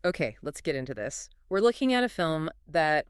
Okay, let's get into this. We're looking at a film that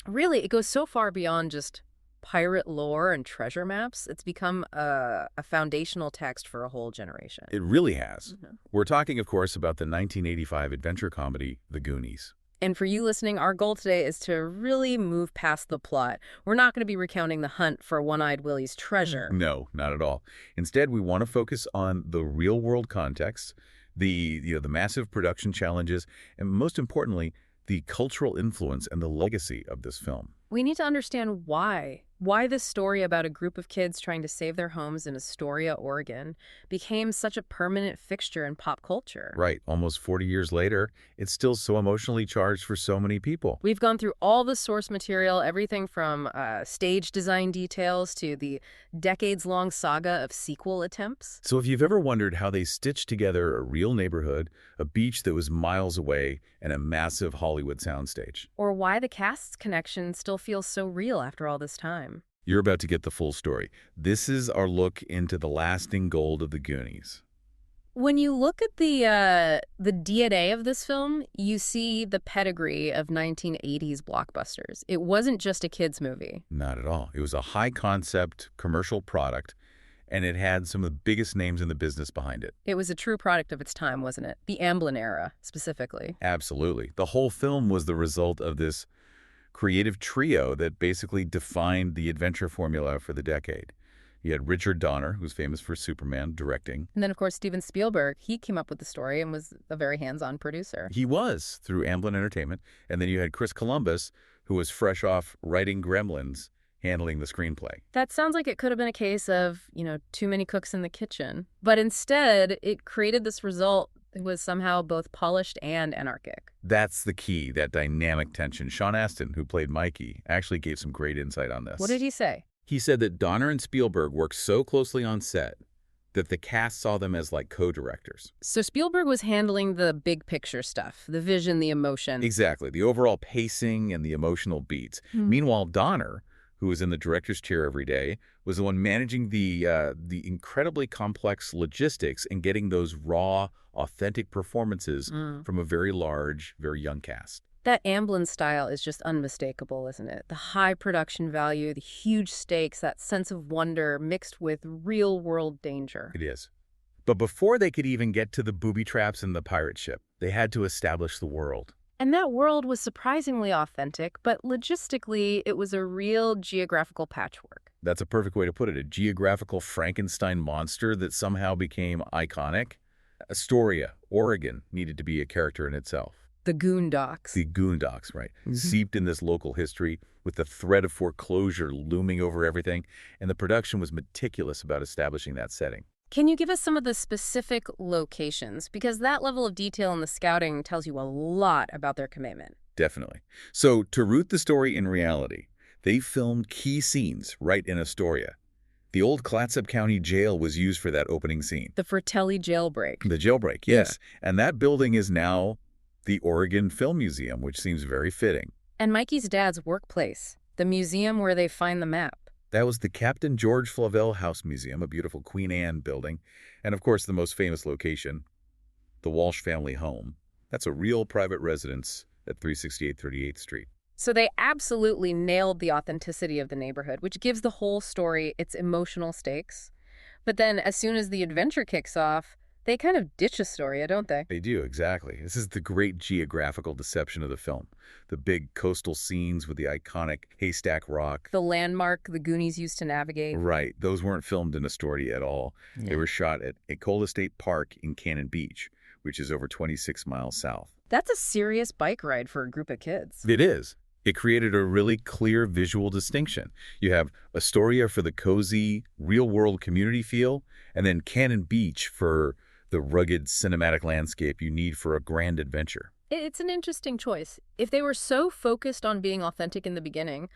really, it goes so far beyond just pirate lore and treasure maps. It's become a foundational text for a whole generation. It really has. Mhm. We're talking, of course, about the 1985 adventure comedy, The Goonies. And for you listening, our goal today is to really move past the plot. We're not going to be recounting the hunt for One-Eyed Willie's treasure. No, not at all. Instead, we want to focus on the real-world context, the massive production challenges, and most importantly, the cultural influence and the legacy of this film. We need to understand why. Why this story about a group of kids trying to save their homes in Astoria, Oregon, became such a permanent fixture in pop culture. Right, almost 40 years later, it's still so emotionally charged for so many people. We've gone through all the source material, everything from stage design details to the decades-long saga of sequel attempts. So if you've ever wondered how they stitched together a real neighborhood, a beach that was miles away, and a massive Hollywood soundstage, Or why the cast's connection still feels so real after all this time. you're about to get the full story. This is our look into the lasting gold of the Goonies. When you look at the DNA of this film, you see the pedigree of 1980s blockbusters. It wasn't just a kids' movie. Not at all. It was a high-concept commercial product, and it had some of the biggest names in the business behind it. It was a true product of its time, wasn't it? The Amblin era, specifically. Absolutely. The whole film was the result of this creative trio that basically defined the adventure formula for the decade. You had Richard Donner, who's famous for Superman, directing. And then, of course, Steven Spielberg, he came up with the story and was a very hands-on producer. He was, through Amblin Entertainment. And then you had Chris Columbus, who was fresh off writing Gremlins, handling the screenplay. That sounds like it could have been a case of, too many cooks in the kitchen. But instead, it created this result that was somehow both polished and anarchic. That's the key, that dynamic tension. Sean Astin, who played Mikey, actually gave some great insight on this. What did he say? He said that Donner and Spielberg worked so closely on set that the cast saw them as like co-directors. So Spielberg was handling the big picture stuff, the vision, the emotion. Exactly, the overall pacing and the emotional beats. Meanwhile, Donner, who was in the director's chair every day, was the one managing the incredibly complex logistics and getting those raw, authentic performances from a very large, very young cast. That Amblin style is just unmistakable, isn't it? The high production value, the huge stakes, that sense of wonder mixed with real-world danger. It is. But before they could even get to the booby traps and the pirate ship, they had to establish the world. And that world was surprisingly authentic, but logistically, it was a real geographical patchwork. That's a perfect way to put it. A geographical Frankenstein monster that somehow became iconic. Astoria, Oregon, needed to be a character in itself. The Goon Docks. The Goon Docks, right. Seeped in this local history with the threat of foreclosure looming over everything, and the production was meticulous about establishing that setting. Can you give us some of the specific locations? Because that level of detail in the scouting tells you a lot about their commitment. Definitely. So to root the story in reality, they filmed key scenes right in Astoria. The old Clatsop County Jail was used for that opening scene. The Fratelli jailbreak. The jailbreak, yes. Yeah. And that building is now the Oregon Film Museum, which seems very fitting. And Mikey's dad's workplace, the museum where they find the map. That was the Captain George Flavel House Museum, a beautiful Queen Anne building. And of course, the most famous location, the Walsh family home. That's a real private residence at 368 38th Street. So they absolutely nailed the authenticity of the neighborhood, which gives the whole story its emotional stakes. But then as soon as the adventure kicks off, they kind of ditch Astoria, don't they? They do, exactly. This is the great geographical deception of the film. The big coastal scenes with the iconic Haystack Rock. The landmark the Goonies used to navigate. Right. Those weren't filmed in Astoria at all. Yeah. They were shot at Ecola State Park in Cannon Beach, which is over 26 miles south. That's a serious bike ride for a group of kids. It is. It created a really clear visual distinction. You have Astoria for the cozy, real-world community feel, and then Cannon Beach for the rugged cinematic landscape you need for a grand adventure. It's an interesting choice. If they were so focused on being authentic in the beginning,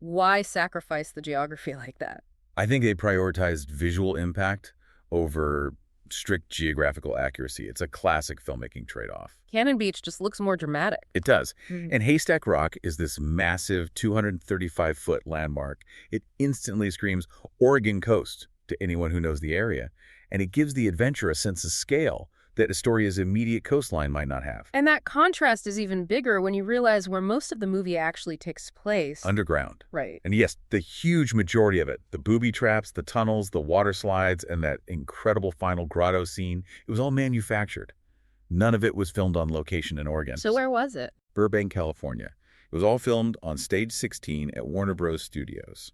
why sacrifice the geography like that? I think they prioritized visual impact over strict geographical accuracy. It's a classic filmmaking trade-off. Cannon Beach just looks more dramatic. It does. And Haystack Rock is this massive 235-foot landmark. It instantly screams Oregon coast to anyone who knows the area. And it gives the adventure a sense of scale that Astoria's immediate coastline might not have. And that contrast is even bigger when you realize where most of the movie actually takes place. Underground. Right. And yes, the huge majority of it, the booby traps, the tunnels, the water slides, and that incredible final grotto scene, it was all manufactured. None of it was filmed on location in Oregon. So where was it? Burbank, California. It was all filmed on Stage 16 at Warner Bros. Studios.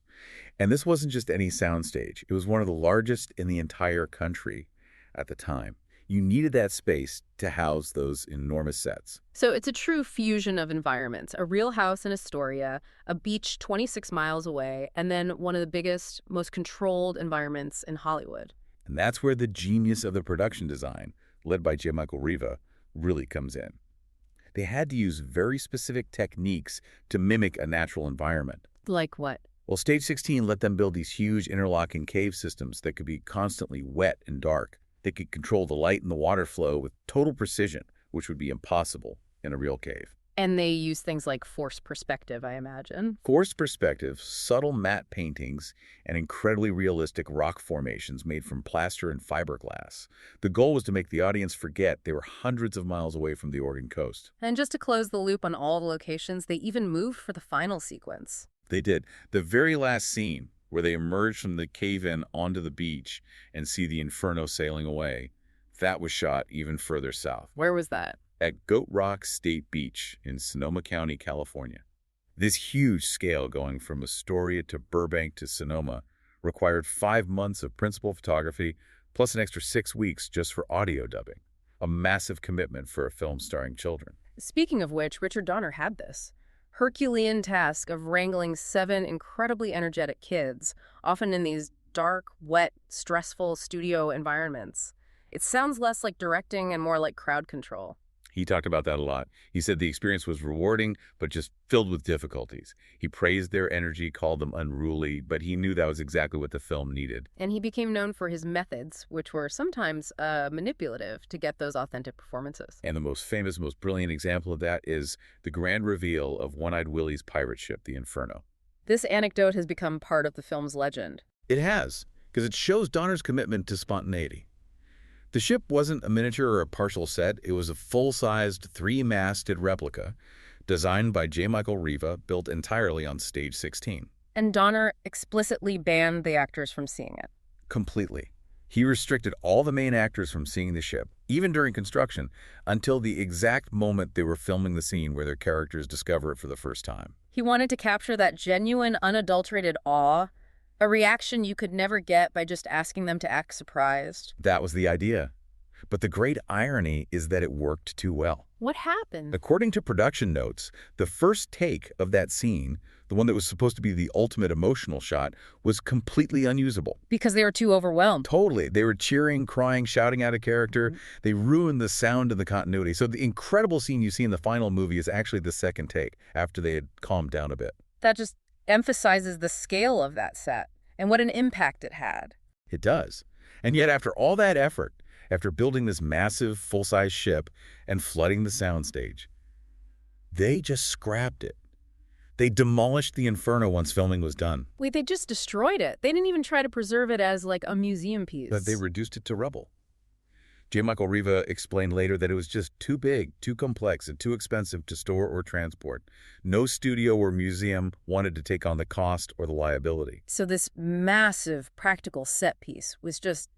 And this wasn't just any soundstage. It was one of the largest in the entire country at the time. You needed that space to house those enormous sets. So it's a true fusion of environments, a real house in Astoria, a beach 26 miles away, and then one of the biggest, most controlled environments in Hollywood. And that's where the genius of the production design, led by J. Michael Riva, really comes in. They had to use very specific techniques to mimic a natural environment. Like what? Well, Stage 16 let them build these huge interlocking cave systems that could be constantly wet and dark. They could control the light and the water flow with total precision, which would be impossible in a real cave. And they use things like forced perspective, I imagine. Forced perspective, subtle matte paintings, and incredibly realistic rock formations made from plaster and fiberglass. The goal was to make the audience forget they were hundreds of miles away from the Oregon coast. And just to close the loop on all the locations, they even moved for the final sequence. They did. The very last scene, where they emerge from the cave-in onto the beach and see the inferno sailing away, that was shot even further south. Where was that? At Goat Rock State Beach in Sonoma County, California. This huge scale going from Astoria to Burbank to Sonoma required 5 months of principal photography plus an extra 6 weeks just for audio dubbing. A massive commitment for a film starring children. Speaking of which, Richard Donner had this Herculean task of wrangling 7 incredibly energetic kids, often in these dark, wet, stressful studio environments. It sounds less like directing and more like crowd control. He talked about that a lot. He said the experience was rewarding, but just filled with difficulties. He praised their energy, called them unruly, but he knew that was exactly what the film needed. And he became known for his methods, which were sometimes manipulative to get those authentic performances. And the most famous, most brilliant example of that is the grand reveal of One-Eyed Willie's pirate ship, the Inferno. This anecdote has become part of the film's legend. It has, because it shows Donner's commitment to spontaneity. The ship wasn't a miniature or a partial set. It was a full-sized, 3-masted replica designed by J. Michael Riva, built entirely on Stage 16. And Donner explicitly banned the actors from seeing it. Completely. He restricted all the main actors from seeing the ship, even during construction, until the exact moment they were filming the scene where their characters discover it for the first time. He wanted to capture that genuine, unadulterated awe, a reaction you could never get by just asking them to act surprised. That was the idea. But the great irony is that it worked too well. What happened? According to production notes, the first take of that scene, the one that was supposed to be the ultimate emotional shot, was completely unusable. Because they were too overwhelmed. Totally. They were cheering, crying, shouting out of character. They ruined the sound and the continuity. So the incredible scene you see in the final movie is actually the second take, after they had calmed down a bit. That just emphasizes the scale of that set and what an impact it had. It does. And yet after all that effort, after building this massive full-size ship and flooding the soundstage, they just scrapped it. They demolished the Inferno once filming was done. Wait, they just destroyed it. They didn't even try to preserve it as like a museum piece. But they reduced it to rubble. J. Michael Riva explained later that it was just too big, too complex, and too expensive to store or transport. No studio or museum wanted to take on the cost or the liability. So this massive practical set piece was just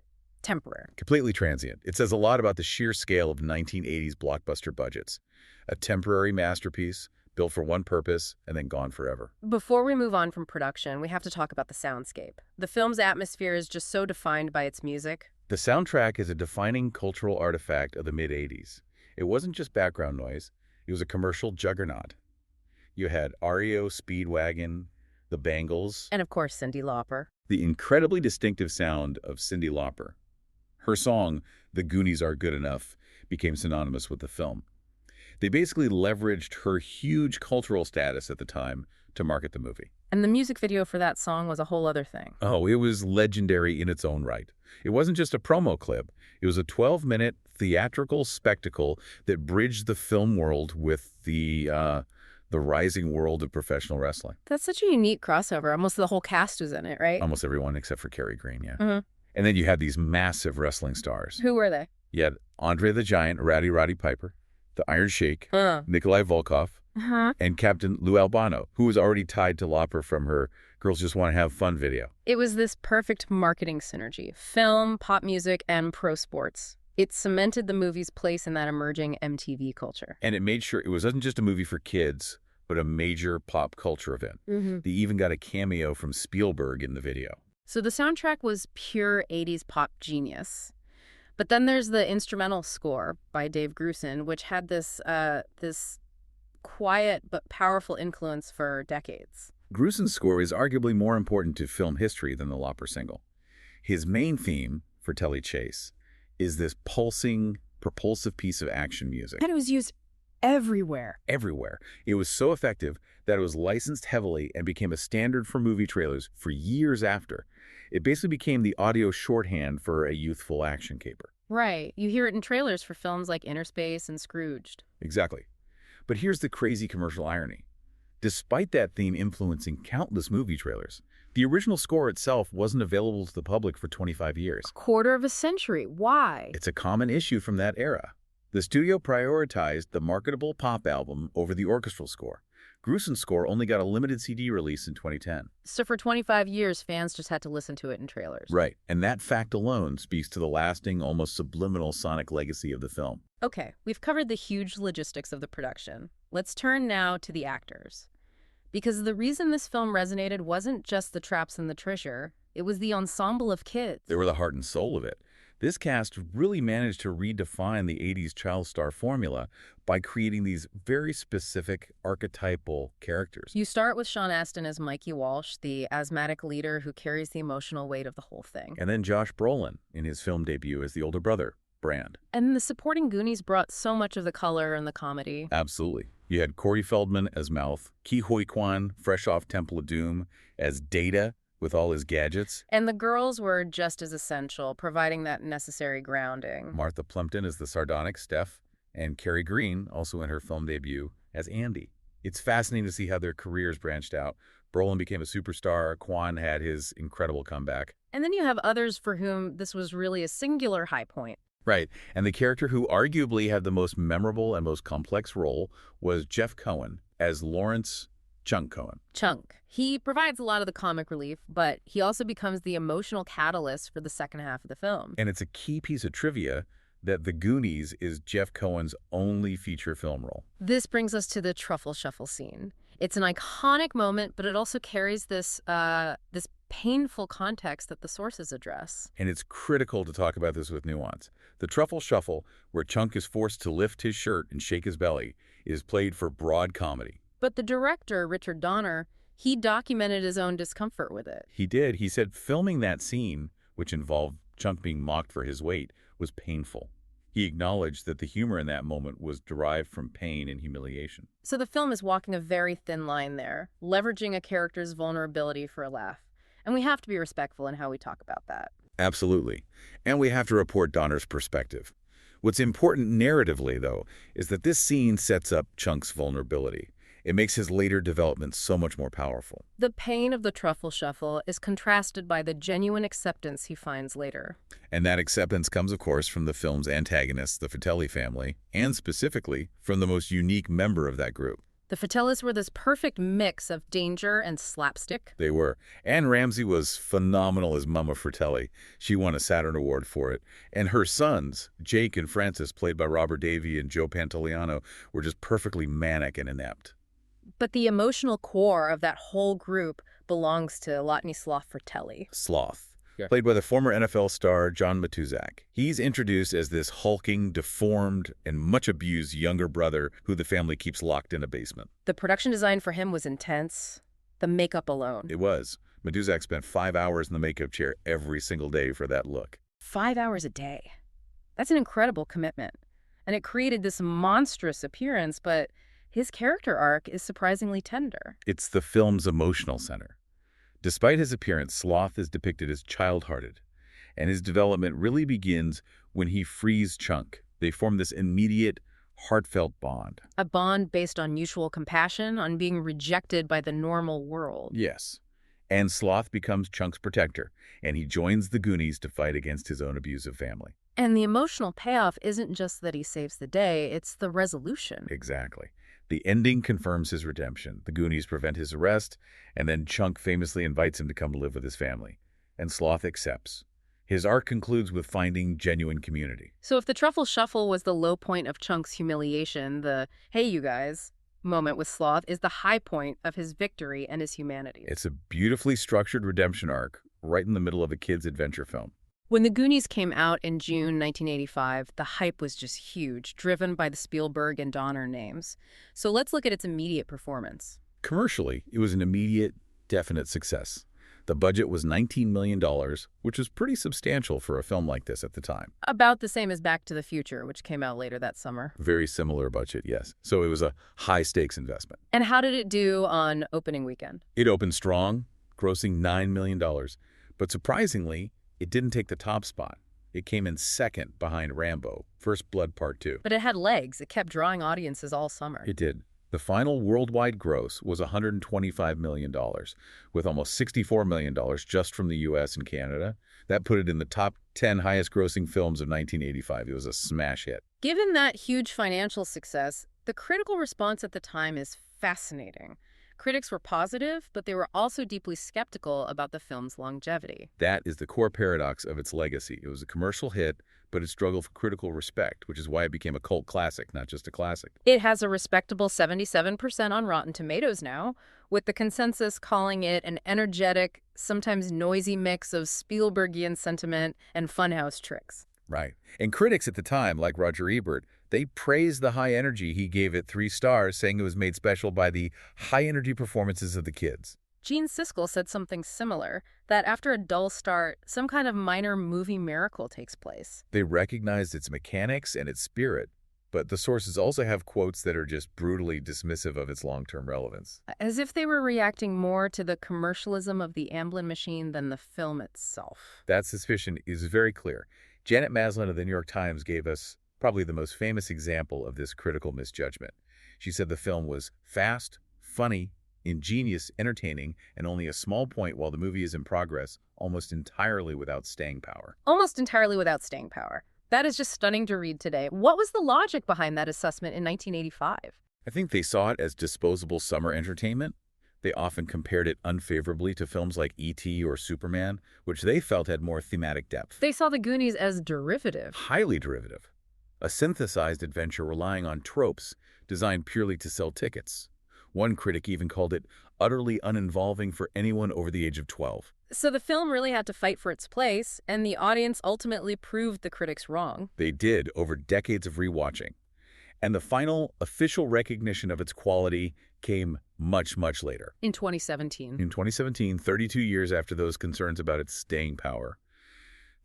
temporary. Completely transient. It says a lot about the sheer scale of 1980s blockbuster budgets. A temporary masterpiece, built for one purpose, and then gone forever. Before we move on from production, we have to talk about the soundscape. The film's atmosphere is just so defined by its music. The soundtrack is a defining cultural artifact of the mid-80s. It wasn't just background noise. It was a commercial juggernaut. You had REO Speedwagon, the Bangles, And of course, Cyndi Lauper. the incredibly distinctive sound of Cyndi Lauper. Her song, The Goonies Are Good Enough, became synonymous with the film. They basically leveraged her huge cultural status at the time to market the movie. And the music video for that song was a whole other thing. Oh, it was legendary in its own right. It wasn't just a promo clip. It was a 12-minute theatrical spectacle that bridged the film world with the rising world of professional wrestling. That's such a unique crossover. Almost the whole cast was in it, right? Almost everyone except for Kerry Green, yeah. Mhm. And then you had these massive wrestling stars. Who were they? You had Andre the Giant, Ratty Roddy Piper, the Iron Sheik, Huh. Nikolai Volkov, Uh-huh. and Captain Lou Albano, who was already tied to Lauper from her Girls Just Want to Have Fun video. It was this perfect marketing synergy. Film, pop music, and pro sports. It cemented the movie's place in that emerging MTV culture. And it made sure it wasn't just a movie for kids, but a major pop culture event. They even got a cameo from Spielberg in the video. So the soundtrack was pure 80s pop genius. But then there's the instrumental score by Dave Grusin, which had this quiet but powerful influence for decades. Grusin's score is arguably more important to film history than the Lauper single. His main theme, Fratelli Chase, is this pulsing, propulsive piece of action music. And it was used everywhere. Everywhere. It was so effective that it was licensed heavily and became a standard for movie trailers for years after. It basically became the audio shorthand for a youthful action caper. Right. You hear it in trailers for films like Inner Space and Scrooged. Exactly. But here's the crazy commercial irony. Despite that theme influencing countless movie trailers, the original score itself wasn't available to the public for 25 years. A quarter of a century. Why? It's a common issue from that era. The studio prioritized the marketable pop album over the orchestral score. Grusin's score only got a limited CD release in 2010. So for 25 years, fans just had to listen to it in trailers. Right, and that fact alone speaks to the lasting, almost subliminal sonic legacy of the film. Okay, we've covered the huge logistics of the production. Let's turn now to the actors. Because the reason this film resonated wasn't just the traps and the treasure, it was the ensemble of kids. They were the heart and soul of it. This cast really managed to redefine the 80s child star formula by creating these very specific archetypal characters. You start with Sean Astin as Mikey Walsh, the asthmatic leader who carries the emotional weight of the whole thing. And then Josh Brolin in his film debut as the older brother, Brand. And the supporting Goonies brought so much of the color and the comedy. Absolutely. You had Corey Feldman as Mouth, Ke Huy Quan, fresh off Temple of Doom, as Data with all his gadgets. And the girls were just as essential, providing that necessary grounding. Martha Plimpton as the sardonic Steph, and Carrie Green, also in her film debut, as Andy. It's fascinating to see how their careers branched out. Brolin became a superstar. Quan had his incredible comeback. And then you have others for whom this was really a singular high point. Right, and the character who arguably had the most memorable and most complex role was Jeff Cohen as Lawrence Chunk Cohen. Chunk. He provides a lot of the comic relief, but he also becomes the emotional catalyst for the second half of the film. And it's a key piece of trivia that The Goonies is Jeff Cohen's only feature film role. This brings us to the truffle shuffle scene. It's an iconic moment, but it also carries this painful context that the sources address. And it's critical to talk about this with nuance. The truffle shuffle, where Chunk is forced to lift his shirt and shake his belly, is played for broad comedy. But the director, Richard Donner, he documented his own discomfort with it. He did. He said filming that scene, which involved Chunk being mocked for his weight, was painful. He acknowledged that the humor in that moment was derived from pain and humiliation. So the film is walking a very thin line there, leveraging a character's vulnerability for a laugh. And we have to be respectful in how we talk about that. Absolutely. And we have to report Donner's perspective. What's important narratively, though, is that this scene sets up Chunk's vulnerability. It makes his later development so much more powerful. The pain of the truffle shuffle is contrasted by the genuine acceptance he finds later. And that acceptance comes, of course, from the film's antagonists, the Fratelli family, and specifically from the most unique member of that group. The Fratellis were this perfect mix of danger and slapstick. They were. Anne Ramsey was phenomenal as Mama Fratelli. She won a Saturn Award for it. And her sons, Jake and Francis, played by Robert Davi and Joe Pantoliano, were just perfectly manic and inept. But the emotional core of that whole group belongs to Lotnie Fratelli. Sloth. Yeah. Played by the former NFL star John Matuzak. He's introduced as this hulking, deformed, and much abused younger brother who the family keeps locked in a basement. The production design for him was intense. The makeup alone. It was. Matuzak spent 5 hours in the makeup chair every single day for that look. 5 hours a day. That's an incredible commitment. And it created this monstrous appearance, but his character arc is surprisingly tender. It's the film's emotional center. Despite his appearance, Sloth is depicted as child-hearted, and his development really begins when he frees Chunk. They form this immediate, heartfelt bond. A bond based on mutual compassion, on being rejected by the normal world. Yes. And Sloth becomes Chunk's protector, and he joins the Goonies to fight against his own abusive family. And the emotional payoff isn't just that he saves the day, it's the resolution. Exactly. The ending confirms his redemption. The Goonies prevent his arrest, and then Chunk famously invites him to come live with his family. And Sloth accepts. His arc concludes with finding genuine community. So if the truffle shuffle was the low point of Chunk's humiliation, the "hey you guys" moment with Sloth is the high point of his victory and his humanity. It's a beautifully structured redemption arc right in the middle of a kid's adventure film. When the Goonies came out in June 1985, the hype was just huge, driven by the Spielberg and Donner names. So let's look at its immediate performance. Commercially, it was an immediate, definite success. The budget was $19 million, which was pretty substantial for a film like this at the time. About the same as Back to the Future, which came out later that summer. Very similar budget, yes. So it was a high-stakes investment. And how did it do on opening weekend? It opened strong, grossing $9 million. But surprisingly, it didn't take the top spot. It came in second behind Rambo, First Blood Part 2. But it had legs. It kept drawing audiences all summer. It did. The final worldwide gross was $125 million, with almost $64 million just from the U.S. and Canada. That put it in the top 10 highest-grossing films of 1985. It was a smash hit. Given that huge financial success, the critical response at the time is fascinating. Critics were positive, but they were also deeply skeptical about the film's longevity. That is the core paradox of its legacy. It was a commercial hit, but it struggled for critical respect, which is why it became a cult classic, not just a classic. It has a respectable 77% on Rotten Tomatoes now, with the consensus calling it an energetic, sometimes noisy mix of Spielbergian sentiment and funhouse tricks. Right. And critics at the time, like Roger Ebert, they praised the high energy. He gave it 3 stars, saying it was made special by the high-energy performances of the kids. Gene Siskel said something similar, that after a dull start, some kind of minor movie miracle takes place. They recognized its mechanics and its spirit, but the sources also have quotes that are just brutally dismissive of its long-term relevance. As if they were reacting more to the commercialism of the Amblin machine than the film itself. That suspicion is very clear. Janet Maslin of the New York Times gave us probably the most famous example of this critical misjudgment. She said the film was fast, funny, ingenious, entertaining, and only a small point while the movie is in progress, almost entirely without staying power. Almost entirely without staying power. That is just stunning to read today. What was the logic behind that assessment in 1985? I think they saw it as disposable summer entertainment. They often compared it unfavorably to films like E.T. or Superman, which they felt had more thematic depth. They saw the Goonies as derivative. Highly derivative. A synthesized adventure relying on tropes designed purely to sell tickets. One critic even called it utterly uninvolving for anyone over the age of 12. So the film really had to fight for its place, and the audience ultimately proved the critics wrong. They did, over decades of rewatching. And the final official recognition of its quality came much, much later. In 2017. In 2017, 32 years after those concerns about its staying power.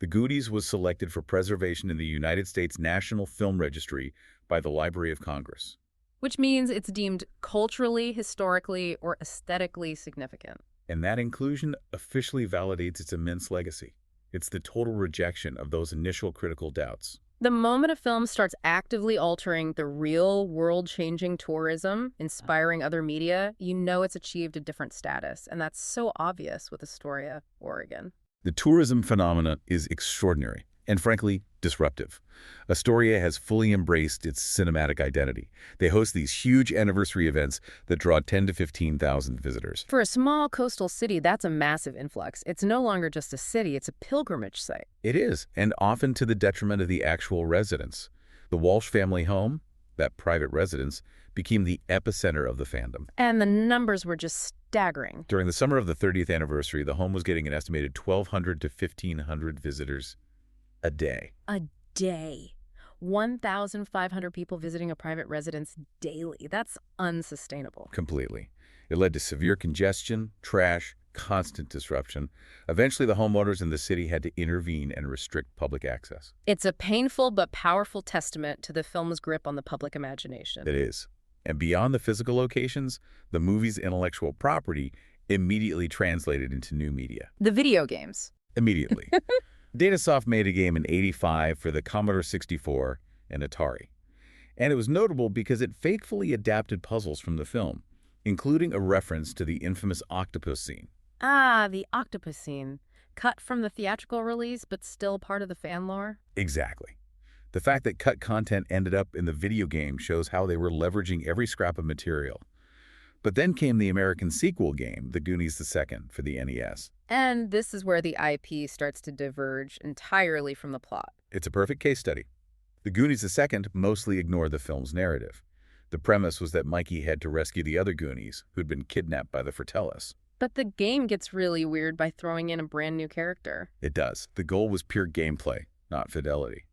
The Goonies was selected for preservation in the United States National Film Registry by the Library of Congress. Which means it's deemed culturally, historically, or aesthetically significant. And that inclusion officially validates its immense legacy. It's the total rejection of those initial critical doubts. The moment a film starts actively altering the real world-changing tourism, inspiring other media, you know it's achieved a different status. And that's so obvious with Astoria, Oregon. The tourism phenomena is extraordinary and, frankly, disruptive. Astoria has fully embraced its cinematic identity. They host these huge anniversary events that draw 10 to 15,000 visitors. For a small coastal city, that's a massive influx. It's no longer just a city, it's a pilgrimage site. It is, and often to the detriment of the actual residents. The Walsh family home, that private residence, became the epicenter of the fandom. And the numbers were just staggering. During the summer of the 30th anniversary, the home was getting an estimated 1,200 to 1,500 visitors a day. A day. 1,500 people visiting a private residence daily. That's unsustainable. Completely. It led to severe congestion, trash, constant disruption. Eventually, the homeowners in the city had to intervene and restrict public access. It's a painful but powerful testament to the film's grip on the public imagination. It is. And beyond the physical locations, the movie's intellectual property immediately translated into new media. The video games. Immediately. Datasoft made a game in '85 for the Commodore 64 and Atari. And it was notable because it faithfully adapted puzzles from the film, including a reference to the infamous octopus scene. Ah, the octopus scene. cut from the theatrical release, but still part of the fan lore? Exactly. The fact that cut content ended up in the video game shows how they were leveraging every scrap of material. But then came the American sequel game, The Goonies the Second, for the NES. And this is where the IP starts to diverge entirely from the plot. It's a perfect case study. The Goonies the Second mostly ignored the film's narrative. The premise was that Mikey had to rescue the other Goonies, who'd been kidnapped by the Fratellas. But the game gets really weird by throwing in a brand new character. It does. The goal was pure gameplay, not fidelity.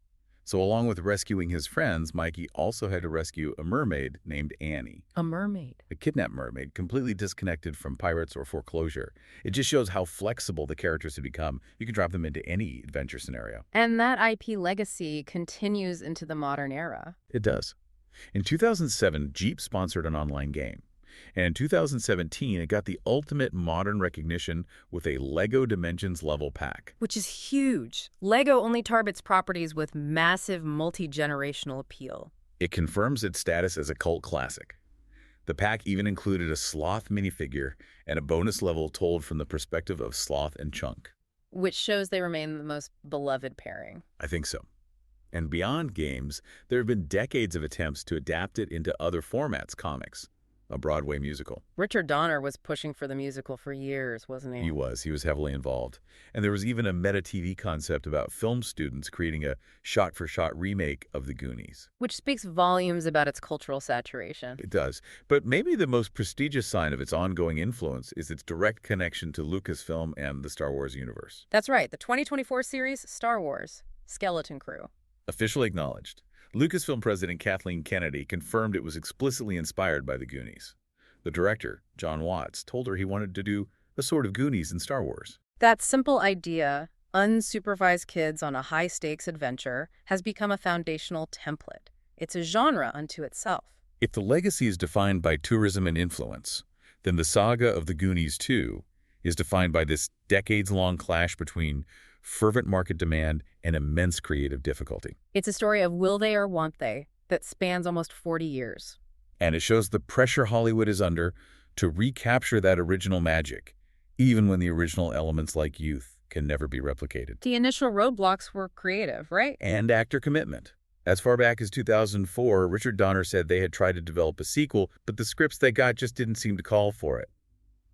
So along with rescuing his friends, Mikey also had to rescue a mermaid named Annie. A mermaid? A kidnapped mermaid, completely disconnected from pirates or foreclosure. It just shows how flexible the characters have become. You can drop them into any adventure scenario. And that IP legacy continues into the modern era. It does. In 2007, Jeep sponsored an online game. And in 2017, it got the ultimate modern recognition with a LEGO Dimensions level pack. Which is huge. LEGO only targets properties with massive multi-generational appeal. It confirms its status as a cult classic. The pack even included a Sloth minifigure and a bonus level told from the perspective of Sloth and Chunk. Which shows they remain the most beloved pairing. I think so. And beyond games, there have been decades of attempts to adapt it into other formats, comics, a Broadway musical. Richard Donner was pushing for the musical for years, wasn't he? He was heavily involved. And there was even a meta TV concept about film students creating a shot-for-shot remake of The Goonies. Which speaks volumes about its cultural saturation. It does. But maybe the most prestigious sign of its ongoing influence is its direct connection to Lucasfilm and the Star Wars universe. That's right. The 2024 series, Star Wars, Skeleton Crew. Officially acknowledged. Lucasfilm President Kathleen Kennedy confirmed it was explicitly inspired by the Goonies. The director, John Watts, told her he wanted to do a sort of Goonies in Star Wars. That simple idea, unsupervised kids on a high-stakes adventure, has become a foundational template. It's a genre unto itself. If the legacy is defined by tourism and influence, then the saga of the Goonies 2 is defined by this decades-long clash between fervent market demand and immense creative difficulty. It's a story of will they or won't they that spans almost 40 years. And it shows the pressure Hollywood is under to recapture that original magic, even when the original elements like youth can never be replicated. The initial roadblocks were creative, right? And actor commitment. As far back as 2004, Richard Donner said they had tried to develop a sequel, but the scripts they got just didn't seem to call for it.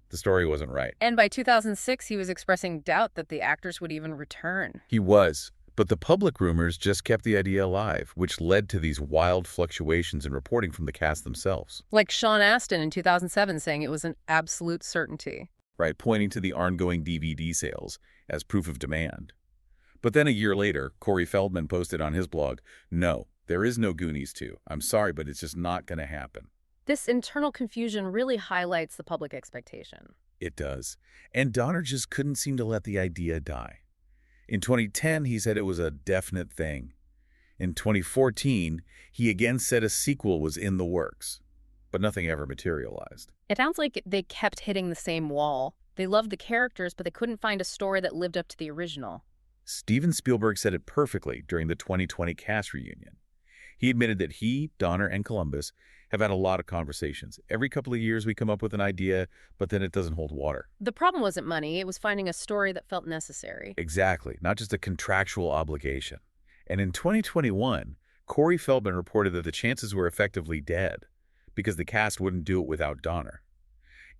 The story wasn't right. And by 2006, he was expressing doubt that the actors would even return. He was. But the public rumors just kept the idea alive, which led to these wild fluctuations in reporting from the cast themselves. Like Sean Astin in 2007 saying it was an absolute certainty. Right, pointing to the ongoing DVD sales as proof of demand. But then a year later, Corey Feldman posted on his blog, "No, there is no Goonies 2. I'm sorry, but it's just not going to happen." This internal confusion really highlights the public expectation. It does. And Donner just couldn't seem to let the idea die. In 2010, he said it was a definite thing. In 2014, he again said a sequel was in the works, but nothing ever materialized. It sounds like they kept hitting the same wall. They loved the characters, but they couldn't find a story that lived up to the original. Steven Spielberg said it perfectly during the 2020 cast reunion. He admitted that he, Donner, and Columbus have had a lot of conversations. Every couple of years we come up with an idea, but then it doesn't hold water. The problem wasn't money. It was finding a story that felt necessary. Exactly, not just a contractual obligation. And in 2021, Corey Feldman reported that the chances were effectively dead because the cast wouldn't do it without Donner.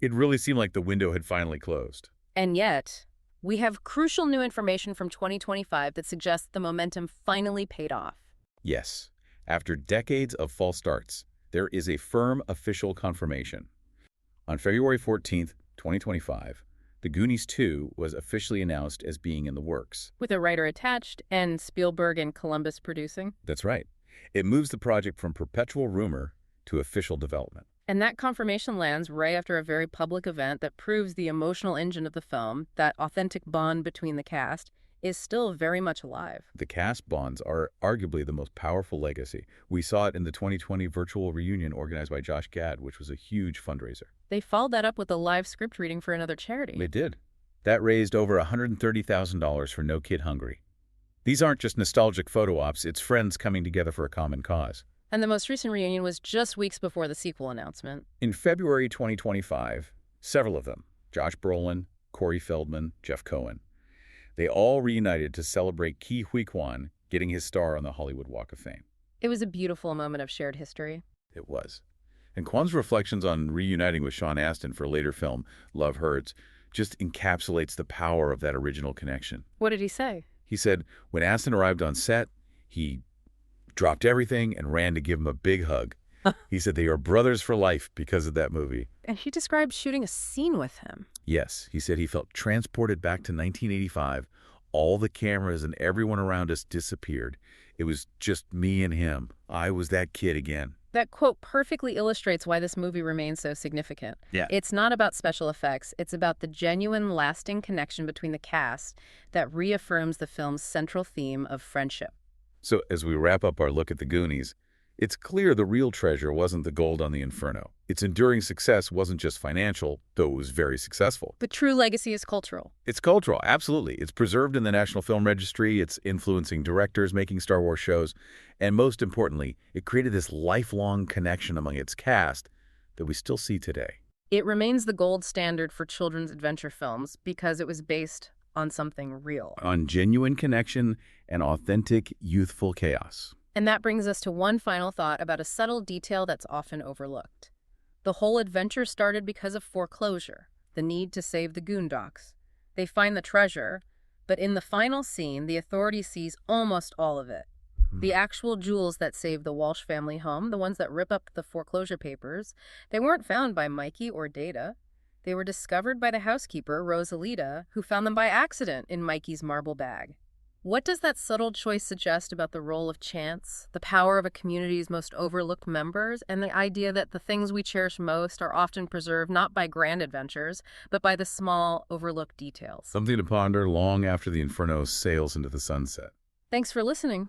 It really seemed like the window had finally closed. And yet, we have crucial new information from 2025 that suggests the momentum finally paid off. Yes. After decades of false starts, there is a firm official confirmation. On February 14th, 2025, The Goonies 2 was officially announced as being in the works. With a writer attached and Spielberg and Columbus producing. That's right. It moves the project from perpetual rumor to official development. And that confirmation lands right after a very public event that proves the emotional engine of the film, that authentic bond between the cast, is still very much alive. The cast bonds are arguably the most powerful legacy. We saw it in the 2020 virtual reunion organized by Josh Gad, which was a huge fundraiser. They followed that up with a live script reading for another charity. They did. That raised over $130,000 for No Kid Hungry. These aren't just nostalgic photo ops, it's friends coming together for a common cause. And the most recent reunion was just weeks before the sequel announcement. In February 2025, several of them, Josh Brolin, Corey Feldman, Jeff Cohen, They all reunited to celebrate Ke Huy Quan getting his star on the Hollywood Walk of Fame. It was a beautiful moment of shared history. It was. And Kwan's reflections on reuniting with Sean Astin for later film Love Hurts just encapsulates the power of that original connection. What did he say? He said when Astin arrived on set, he dropped everything and ran to give him a big hug. He said they are brothers for life because of that movie. And he described shooting a scene with him. Yes, he said he felt transported back to 1985. All the cameras and everyone around us disappeared. It was just me and him. I was that kid again. That quote perfectly illustrates why this movie remains so significant. Yeah. It's not about special effects. It's about the genuine, lasting connection between the cast that reaffirms the film's central theme of friendship. So as we wrap up our look at the Goonies, it's clear the real treasure wasn't the gold on the Inferno. Its enduring success wasn't just financial, though it was very successful. The true legacy is cultural. It's cultural, absolutely. It's preserved in the National Film Registry. It's influencing directors making Star Wars shows. And most importantly, it created this lifelong connection among its cast that we still see today. It remains the gold standard for children's adventure films because it was based on something real. On genuine connection and authentic, youthful chaos. And that brings us to one final thought about a subtle detail that's often overlooked. The whole adventure started because of foreclosure, the need to save the Goon Docks. They find the treasure, but in the final scene, the authority seize almost all of it. The actual jewels that save the Walsh family home, the ones that rip up the foreclosure papers, they weren't found by Mikey or Data. They were discovered by the housekeeper, Rosalita, who found them by accident in Mikey's marble bag. What does that subtle choice suggest about the role of chance, the power of a community's most overlooked members, and the idea that the things we cherish most are often preserved not by grand adventures, but by the small, overlooked details? Something to ponder long after the Inferno sails into the sunset. Thanks for listening.